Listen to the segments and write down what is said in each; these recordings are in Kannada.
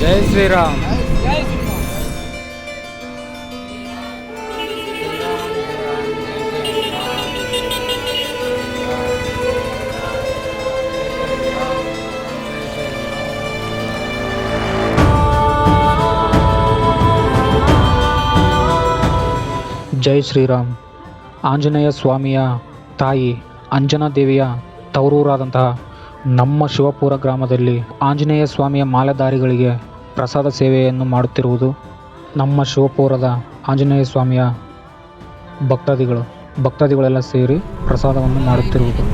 ಜೈ ಶ್ರೀರಾಮ್. ಜೈ ಶ್ರೀರಾಮ್. ಆಂಜನೇಯ ಸ್ವಾಮಿಯ ತಾಯಿ ಅಂಜನಾ ದೇವಿಯ ತವರೂರಾದಂತಹ ನಮ್ಮ ಶಿವಪುರ ಗ್ರಾಮದಲ್ಲಿ ಆಂಜನೇಯ ಸ್ವಾಮಿಯ ಮಾಲೆಧಾರಿಗಳಿಗೆ ಪ್ರಸಾದ ಸೇವೆಯನ್ನು ಮಾಡುತ್ತಿರುವುದು ನಮ್ಮ ಶಿವಪುರದ ಆಂಜನೇಯ ಸ್ವಾಮಿಯ ಭಕ್ತಾದಿಗಳೆಲ್ಲ ಸೇರಿ ಪ್ರಸಾದವನ್ನು ಮಾಡುತ್ತಿರುವುದು.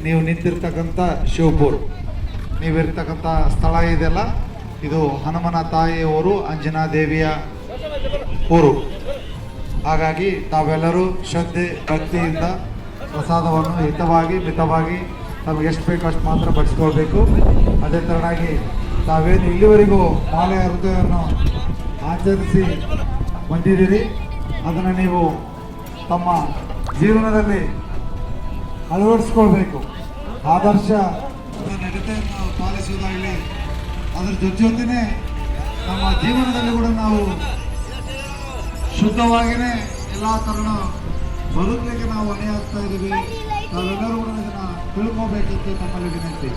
ನೀವು ನಿಂತಿರ್ತಕ್ಕಂಥ ಶಿವಪುರ, ನೀವಿರ್ತಕ್ಕಂಥ ಸ್ಥಳ ಇದೆಯಲ್ಲ, ಇದು ಹನುಮನ ತಾಯಿಯವರು ಅಂಜನಾ ದೇವಿಯ ಊರು. ಹಾಗಾಗಿ ತಾವೆಲ್ಲರೂ ಶ್ರದ್ಧೆ ಭಕ್ತಿಯಿಂದ ಪ್ರಸಾದವನ್ನು ಹಿತವಾಗಿ ಮಿತವಾಗಿ ನಮಗೆ ಎಷ್ಟು ಬೇಕೋ ಅಷ್ಟು ಮಾತ್ರ ಬಡಿಸ್ಕೊಳ್ಬೇಕು. ಅದೇ ಥರನಾಗಿ ತಾವೇನು ಇಲ್ಲಿವರೆಗೂ ಮಾಲೆಯ ಹೃದಯವನ್ನು ಆಚರಿಸಿ ಬಂದಿದ್ದೀರಿ, ಅದನ್ನು ನೀವು ತಮ್ಮ ಜೀವನದಲ್ಲಿ ಅಳವಡಿಸ್ಕೊಳ್ಬೇಕು. ಆದರ್ಶ ನಡತೆಯನ್ನು ನಾವು ಪಾಲಿಸುವುದಾಗಲಿ, ಅದರ ಜೊತೆನೇ ನಮ್ಮ ಜೀವನದಲ್ಲಿ ಕೂಡ ನಾವು ಶುದ್ಧವಾಗಿಯೇ ಎಲ್ಲ ಥರನ ಬದುಕಲಿಕ್ಕೆ ನಾವು ಹೊಣೆ ಆಗ್ತಾ ಇದ್ದೀವಿ. ನಾವೆಲ್ಲರೂ ಕೂಡ ಇದನ್ನು ತಿಳ್ಕೋಬೇಕಿತ್ತು ನಮ್ಮಲ್ಲಿ ವಿನಂತಿ.